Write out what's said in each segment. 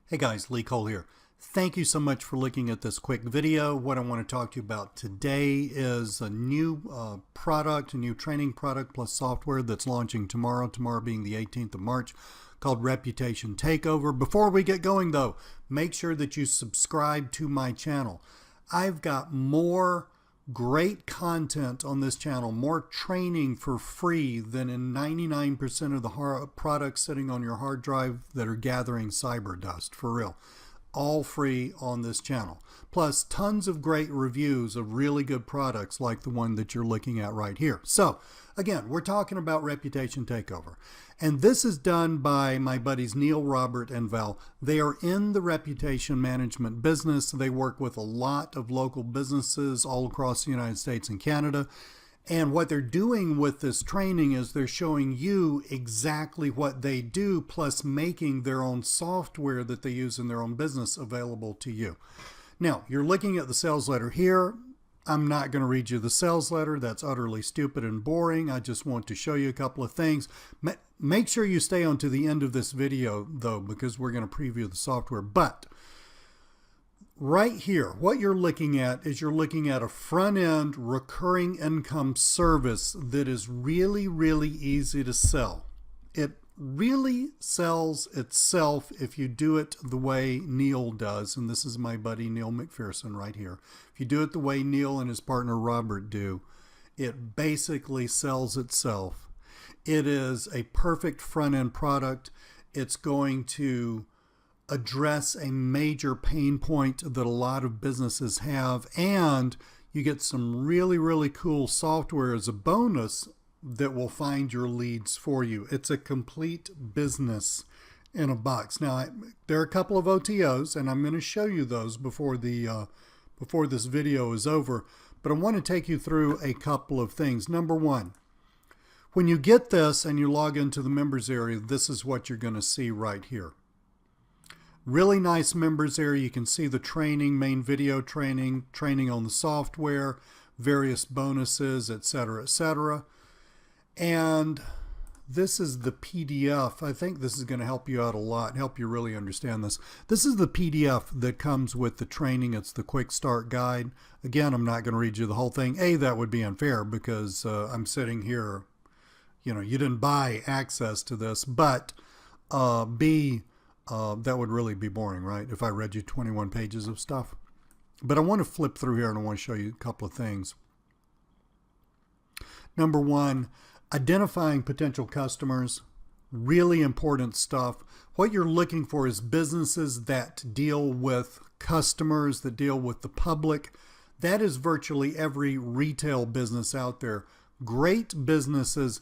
Hey guys, Lee Cole here. Thank you so much for looking at this quick video. What I want to talk to you about today is a new product, a new training product plus software that's launching tomorrow being the 18th of March, called Reputation Takeover. Before we get going though, make sure that you subscribe to my channel. I've got more great content on this channel, more training for free than in 99% of the products sitting on your hard drive that are gathering cyber dust, for real. All free on this channel. Plus tons of great reviews of really good products like the one that you're looking at right here. So again, we're talking about Reputation Takeover. And this is done by my buddies Neil, Robert, and Val. They are in the reputation management business. They work with a lot of local businesses all across the United States and Canada. And what they're doing with this training is they're showing you exactly what they do, plus making their own software that they use in their own business available to you. Now, you're looking at the sales letter here. I'm not going to read you the sales letter. That's utterly stupid and boring. I just want to show you a couple of things. Make sure you stay on to the end of this video, though, because we're going to preview the software. But right here, what you're looking at is you're looking at a front-end recurring income service that is really, really easy to sell. It really sells itself if you do it the way Neil does, and this is my buddy Neil McPherson right here. If you do it the way Neil and his partner Robert do, it basically sells itself. It is a perfect front-end product. It's going to address a major pain point that a lot of businesses have, and you get some really, really cool software as a bonus that will find your leads for you. It's a complete business in a box. Now, there are a couple of OTOs, and I'm going to show you those before this video is over, but I want to take you through a couple of things. Number one, when you get this and you log into the members area, this is what you're going to see right here. Really nice members area. You can see the training, main video training, training on the software, various bonuses, etc., etc. And this is the PDF. I think this is going to help you out a lot, help you really understand this. This is the PDF that comes with the training. It's the quick start guide. Again, I'm not going to read you the whole thing. A, that would be unfair because I'm sitting here, you didn't buy access to this, but B, that would really be boring, right? If I read you 21 pages of stuff. But I want to flip through here and I want to show you a couple of things. Number one, identifying potential customers, really important stuff. What you're looking for is businesses that deal with customers, that deal with the public. That is virtually every retail business out there. Great businesses,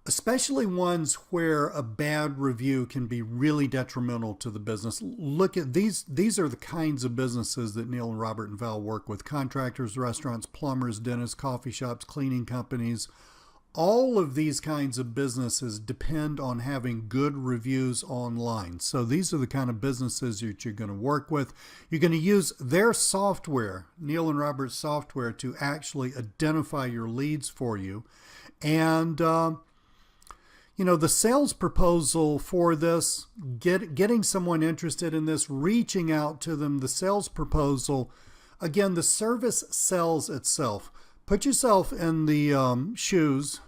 especially ones where a bad review can be really detrimental to the business. Look at these. These are the kinds of businesses that Neil and Robert and Val work with. Contractors, restaurants, plumbers, dentists, coffee shops, cleaning companies. All of these kinds of businesses depend on having good reviews online. So these are the kind of businesses that you're going to work with. You're going to use their software, Neil and Robert's software, to actually identify your leads for you. And the sales proposal for this, getting someone interested in this, reaching out to them, the sales proposal, again, the service sells itself. Put yourself in the shoes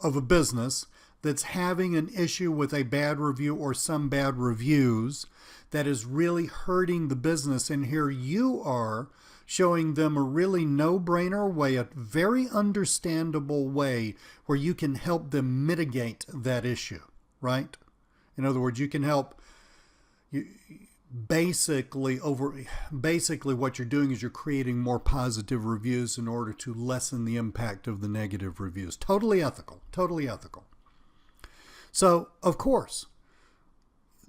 of a business that's having an issue with a bad review or some bad reviews that is really hurting the business. And here you are showing them a really no-brainer way, a very understandable way where you can help them mitigate that issue, right? In other words, you can help basically what you're doing is you're creating more positive reviews in order to lessen the impact of the negative reviews. Totally ethical, totally ethical. So, of course,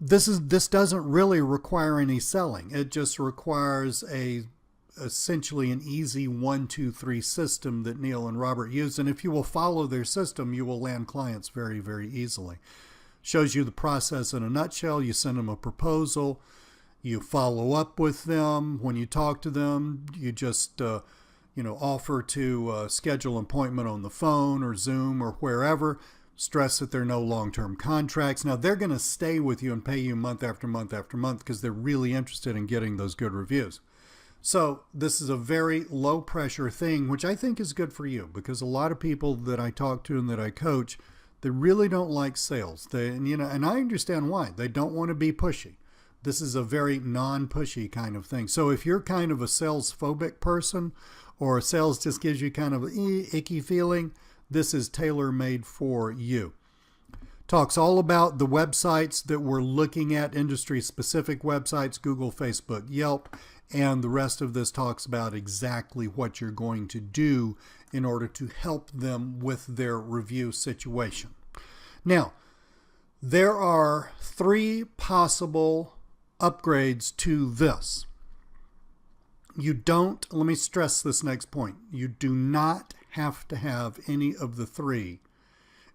this doesn't really require any selling. It just requires essentially an easy 1, 2, 3 system that Neil and Robert use. And if you will follow their system, you will land clients very, very easily. Shows you the process in a nutshell. You send them a proposal. You follow up with them. When you talk to them, you just offer to schedule an appointment on the phone or Zoom or wherever. stress that there are no long-term contracts. Now, they're going to stay with you and pay you month after month after month because they're really interested in getting those good reviews. So this is a very low pressure thing, which I think is good for you, because a lot of people that I talk to and that I coach, they really don't like sales. And I understand why. They don't want to be pushy. This is a very non-pushy kind of thing. So if you're kind of a sales phobic person, or sales just gives you kind of an icky feeling, this is tailor-made for you. Talks all about the websites that we're looking at, industry-specific websites, Google, Facebook, Yelp, and the rest of this talks about exactly what you're going to do in order to help them with their review situation. Now, there are 3 possible upgrades to this. Let me stress this next point. You do not have to have any of the 3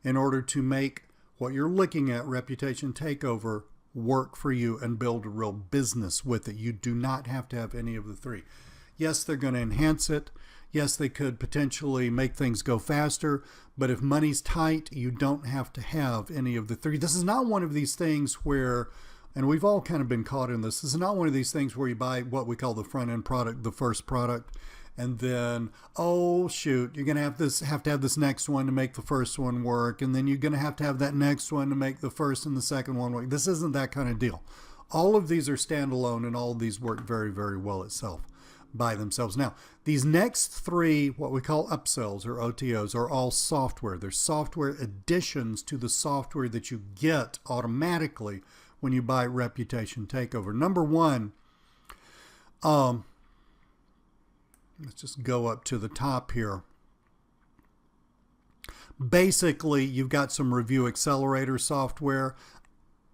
in order to make what you're looking at, Reputation Takeover, work for you and build a real business with it. You do not have to have any of the 3. Yes, they're going to enhance it. Yes, they could potentially make things go faster, but if money's tight, you don't have to have any of the 3. This is not one of these things where, and we've all kind of been caught in this, this is not one of these things where you buy what we call the front end product, the first product, and then, oh shoot, you're going to have to have this next one to make the first one work, and then you're going to have that next one to make the first and the second one work. This isn't that kind of deal. All of these are standalone, and all of these work very, very well by themselves. Now, these next 3, what we call upsells or OTOs, are all software. They're software additions to the software that you get automatically when you buy Reputation Takeover. Number 1, let's just go up to the top here. Basically, you've got some review accelerator software.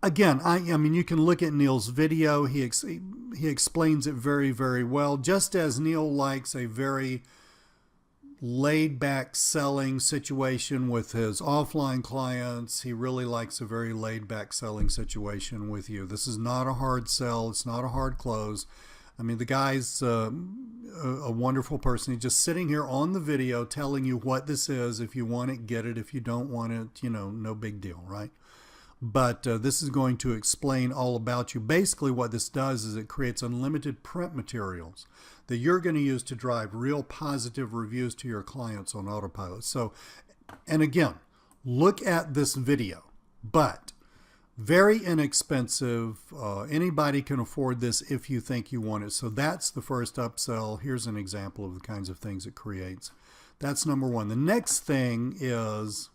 Again, I mean, you can look at Neil's video. He explains it very, very well. Just as Neil likes a very laid-back selling situation with his offline clients, he really likes a very laid-back selling situation with you. This is not a hard sell. It's not a hard close. I mean, the guy's a wonderful person. He's just sitting here on the video telling you what this is. If you want it, get it. If you don't want it, no big deal, right? But this is going to explain all about you. Basically, what this does is it creates unlimited print materials that you're going to use to drive real positive reviews to your clients on autopilot. So, and again, look at this video, but very inexpensive. Anybody can afford this if you think you want it. So that's the first upsell. Here's an example of the kinds of things it creates. That's number 1. The next thing is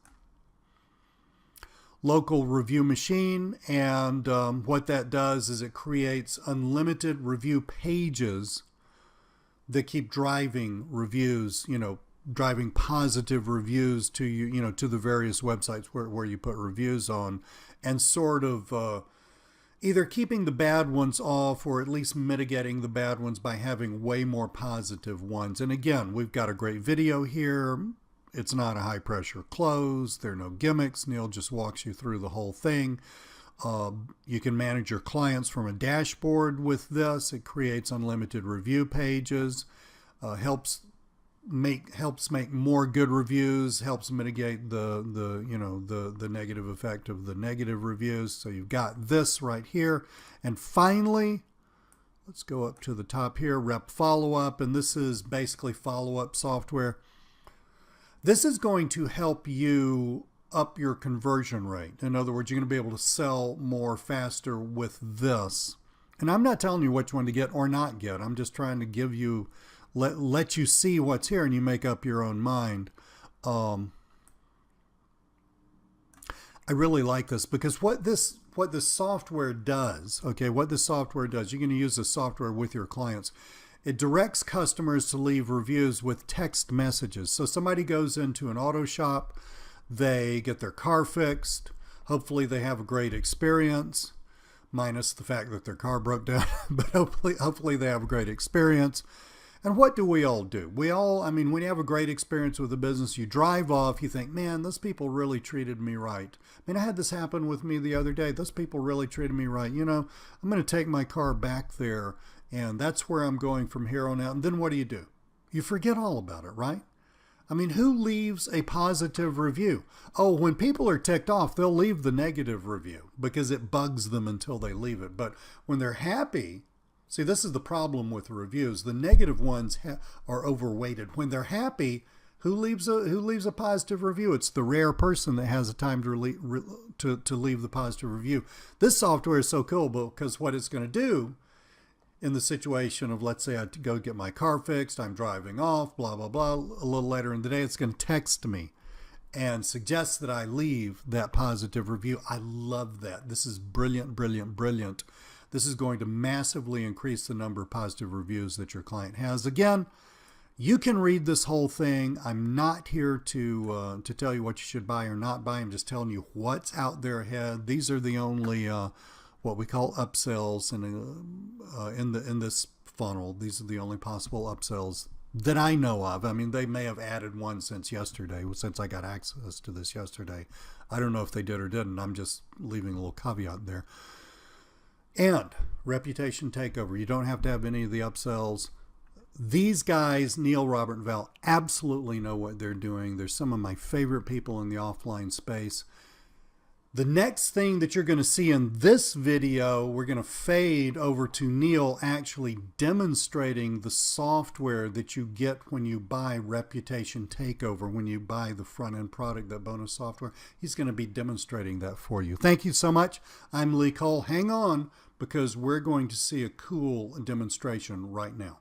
local review machine, and what that does is it creates unlimited review pages that keep driving reviews, driving positive reviews to you, to the various websites where you put reviews on, and sort of either keeping the bad ones off or at least mitigating the bad ones by having way more positive ones. And again, we've got a great video here. It's not a high pressure close. There are no gimmicks. Neil just walks you through the whole thing. You can manage your clients from a dashboard with this. It creates unlimited review pages, helps make more good reviews, helps mitigate the negative effect of the negative reviews. So you've got this right here. And finally, let's go up to the top here, Rep Follow-Up, and this is basically follow-up software. This is going to help you up your conversion rate. In other words, you're going to be able to sell more faster with this. And I'm not telling you which one to get or not get. I'm just trying to give you, let you see what's here and you make up your own mind. I really like this because what this software does, okay, what this software does, you're going to use this software with your clients. It directs customers to leave reviews with text messages. So somebody goes into an auto shop, they get their car fixed. Hopefully they have a great experience, minus the fact that their car broke down, but hopefully they have a great experience. And what do? We all, I mean, when you have a great experience with a business, you drive off, you think, man, those people really treated me right. I mean, I had this happen with me the other day. Those people really treated me right. I'm going to take my car back there, and that's where I'm going from here on out. And then what do? You forget all about it, right? I mean, who leaves a positive review? Oh, when people are ticked off, they'll leave the negative review because it bugs them until they leave it. But when they're happy, see, this is the problem with reviews. The negative ones are overweighted. When they're happy, who leaves a positive review? It's the rare person that has the time to leave the positive review. This software is so cool because what it's going to do in the situation of, let's say I go get my car fixed, I'm driving off, blah, blah, blah, a little later in the day, it's going to text me and suggest that I leave that positive review. I love that. This is brilliant, brilliant, brilliant. This is going to massively increase the number of positive reviews that your client has. Again, you can read this whole thing. I'm not here to tell you what you should buy or not buy. I'm just telling you what's out there ahead. These are the only what we call upsells, and in this funnel, these are the only possible upsells that I know of. I mean, they may have added one since yesterday, since I got access to this yesterday. I don't know if they did or didn't. I'm just leaving a little caveat there. And Reputation Takeover. You don't have to have any of the upsells. These guys, Neil, Robert, and Val, absolutely know what they're doing. They're some of my favorite people in the offline space. The next thing that you're going to see in this video, we're going to fade over to Neil actually demonstrating the software that you get when you buy Reputation Takeover, when you buy the front-end product, that bonus software. He's going to be demonstrating that for you. Thank you so much. I'm Lee Cole. Hang on, because we're going to see a cool demonstration right now.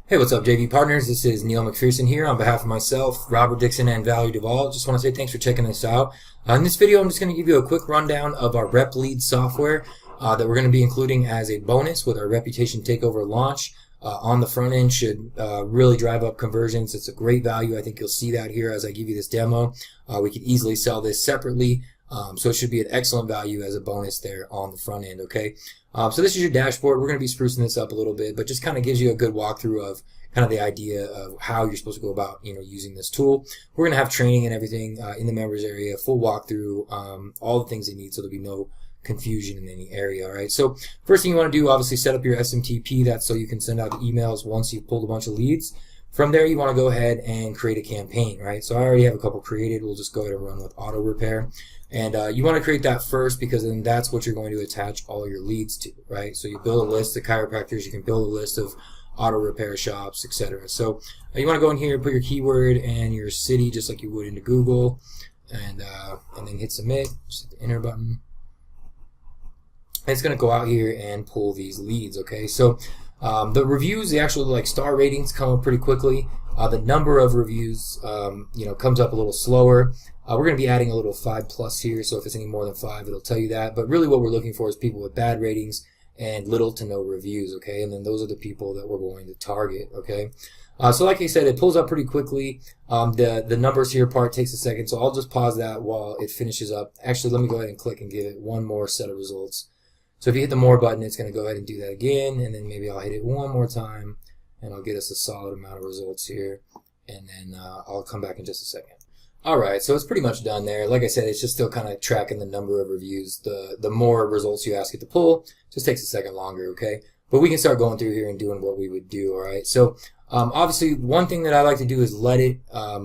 Hey, what's up, JV Partners? This is Neil McPherson here on behalf of myself, Robert Dixon, and Valerie Duvall. Just want to say thanks for checking this out. In this video, I'm just going to give you a quick rundown of our Rep Lead software that we're going to be including as a bonus with our Reputation Takeover launch. On the front end should really drive up conversions. It's a great value. I think you'll see that here as I give you this demo. We could easily sell this separately. So it should be an excellent value as a bonus there on the front end, okay? So this is your dashboard. We're going to be sprucing this up a little bit, but just kind of gives you a good walkthrough of kind of the idea of how you're supposed to go about, using this tool. We're going to have training and everything in the members area, full walkthrough, all the things they need, so there'll be no confusion in any area, all right? So first thing you want to do, obviously, set up your SMTP. That's so you can send out emails once you've pulled a bunch of leads. From there, you want to go ahead and create a campaign, right? So I already have a couple created. We'll just go ahead and run with auto repair. And you want to create that first because then that's what you're going to attach all your leads to, right? So you build a list of chiropractors. You can build a list of auto repair shops, etc. So you want to go in here, put your keyword and your city just like you would into Google, and then hit submit. Just hit the enter button. And it's going to go out here and pull these leads, okay? So the reviews, the actual star ratings come up pretty quickly. The number of reviews, comes up a little slower. We're going to be adding a little 5+ here, so if it's any more than 5, it'll tell you that. But really what we're looking for is people with bad ratings and little to no reviews, okay? And then those are the people that we're going to target, okay? So like I said, it pulls up pretty quickly. The numbers here part takes a second, so I'll just pause that while it finishes up. Actually, let me go ahead and click and give it one more set of results. So if you hit the more button, it's going to go ahead and do that again, and then maybe I'll hit it one more time, and I'll get us a solid amount of results here, and then I'll come back in just a second. Alright, so it's pretty much done there. Like I said, it's just still kind of tracking the number of reviews. The more results you ask it to pull, just takes a second longer, okay? But we can start going through here and doing what we would do, alright? So obviously, one thing that I like to do is let it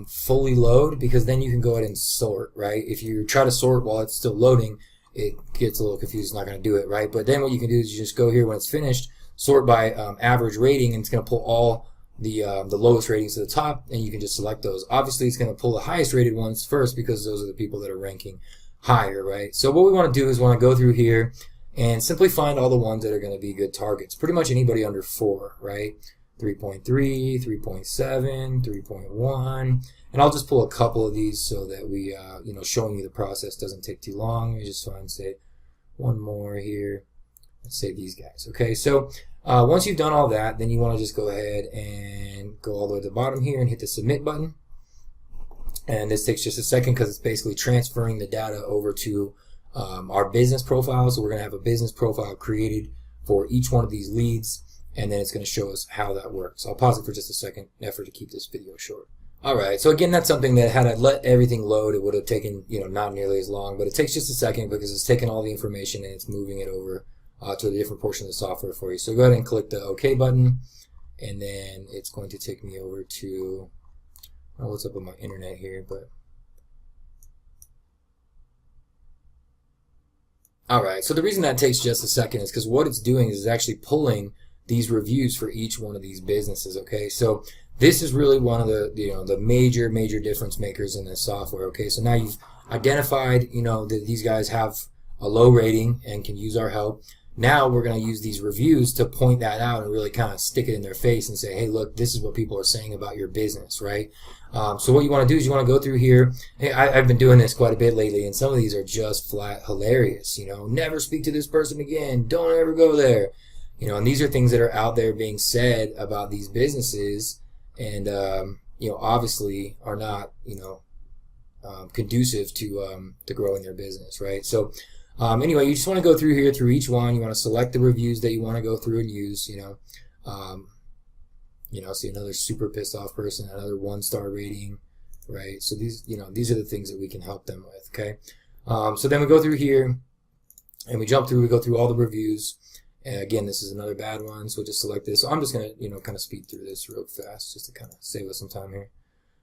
fully load, because then you can go ahead and sort, right? If you try to sort while it's still loading, it gets a little confused. It's not going to do it, right? But then what you can do is you just go here when it's finished, sort by average rating, and it's going to pull all the lowest ratings to the top, and you can just select those. Obviously, it's going to pull the highest rated ones first because those are the people that are ranking higher, right? So what we want to do is want to go through here and simply find all the ones that are going to be good targets. Pretty much anybody under 4, right? 3.3, 3.7, 3.1, and I'll just pull a couple of these so that we, showing you the process doesn't take too long. Let me just find, say, one more here. Let's say these guys, okay? So once you've done all that, then you want to just go ahead and go all the way to the bottom here and hit the submit button. And this takes just a second because it's basically transferring the data over to our business profile. So we're going to have a business profile created for each one of these leads, and then it's going to show us how that works. I'll pause it for just a second in effort to keep this video short. Alright, so again, that's something that had I let everything load, it would have taken, not nearly as long, but it takes just a second because it's taking all the information and it's moving it over to a different portion of the software for you. So go ahead and click the OK button, and then it's going to take me over to I don't know what's up with my internet here, but all right. So the reason that takes just a second is because what it's doing is actually pulling these reviews for each one of these businesses. Okay, so this is really one of the the major difference makers in this software. Okay, so now you've identified that these guys have a low rating and can use our help. Now we're going to use these reviews to point that out and really kind of stick it in their face and say, hey, look, this is what people are saying about your business, right? So what you want to do is you want to go through here. Hey, I've been doing this quite a bit lately, and some of these are just flat hilarious. Never speak to this person again. Don't ever go there. And these are things that are out there being said about these businesses, and obviously are not conducive to growing their business, right? So anyway, you just want to go through here through each one. You want to select the reviews that you want to go through and use. See another super pissed off person, another 1-star rating, right? So these are the things that we can help them with. Okay, so then we go through here and we jump through. We go through all the reviews. And again, this is another bad one, so we'll just select this. So I'm just gonna kind of speed through this real fast just to kind of save us some time here.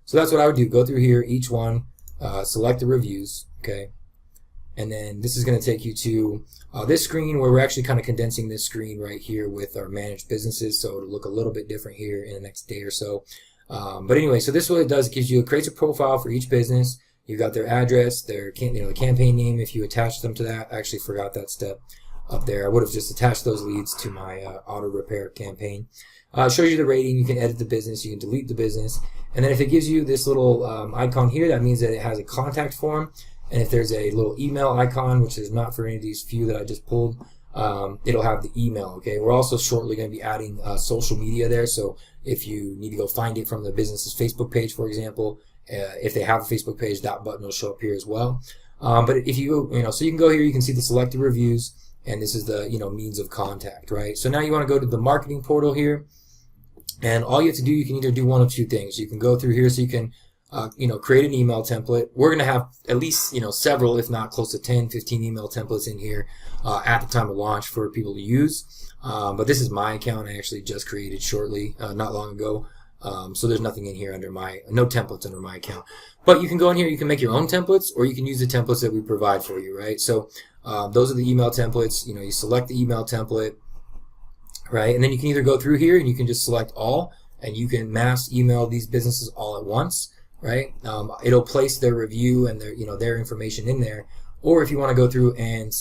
So that's what I would do. Go through here, each one, select the reviews. Okay. And then this is going to take you to this screen where we're actually kind of condensing this screen right here with our managed businesses, so it'll look a little bit different here in the next day or so. But anyway, so this is what it does. It creates a profile for each business. You've got their address, their the campaign name if you attach them to that. I actually forgot that step up there. I would have just attached those leads to my auto repair campaign. Shows you the rating. You can edit the business. You can delete the business. And then if it gives you this little icon here, that means that it has a contact form. And if there's a little email icon, which is not for any of these few that I just pulled, it'll have the email. Okay, we're also shortly going to be adding social media there. So if you need to go find it from the business's Facebook page, for example, if they have a Facebook page, that button will show up here as well. But if you so you can go here, you can see the selected reviews, and this is the means of contact, right? So now you want to go to the marketing portal here, and all you have to do, you can either do one of two things. You can go through here, so you can create an email template. We're going to have at least, several, if not close to 10, 15 email templates in here at the time of launch for people to use. But this is my account. I actually just created shortly, not long ago. So there's nothing in here no templates under my account. But you can go in here, you can make your own templates, or you can use the templates that we provide for you, right? So those are the email templates. You select the email template, right? And then you can either go through here and you can just select all, and you can mass email these businesses all at once. Right? It'll place their review and their information in there. Or if you want to go through and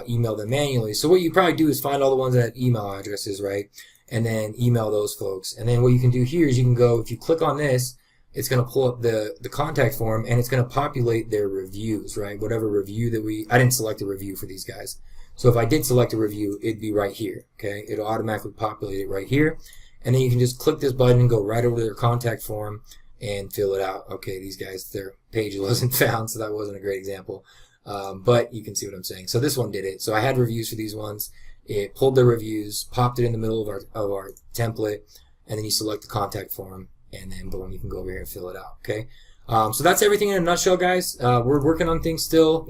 email them manually. So what you probably do is find all the ones that have email addresses, right? And then email those folks. And then what you can do here is you can go, if you click on this, it's going to pull up the contact form, and it's going to populate their reviews, right? Whatever review that I didn't select a review for these guys. So if I did select a review, it'd be right here. Okay, it'll automatically populate it right here, and then you can just click this button and go right over to their contact form and fill it out. Okay, these guys, their page wasn't found, so that wasn't a great example. But you can see what I'm saying. So this one did it. So I had reviews for these ones. It pulled the reviews, popped it in the middle of our template, and then you select the contact form, and then boom, you can go over here and fill it out. Okay. So that's everything in a nutshell, guys. We're working on things still.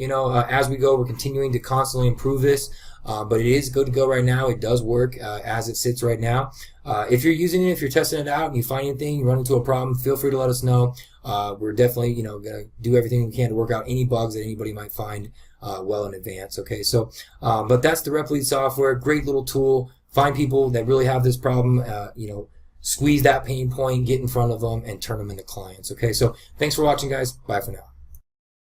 As we go, we're continuing to constantly improve this. But it is good to go right now. It does work as it sits right now. If you're using it, if you're testing it out and you find anything, you run into a problem, feel free to let us know. We're definitely, going to do everything we can to work out any bugs that anybody might find well in advance. Okay, so but that's the RepLead software. Great little tool. Find people that really have this problem. Squeeze that pain point, get in front of them, and turn them into clients. Okay, so thanks for watching, guys. Bye for now.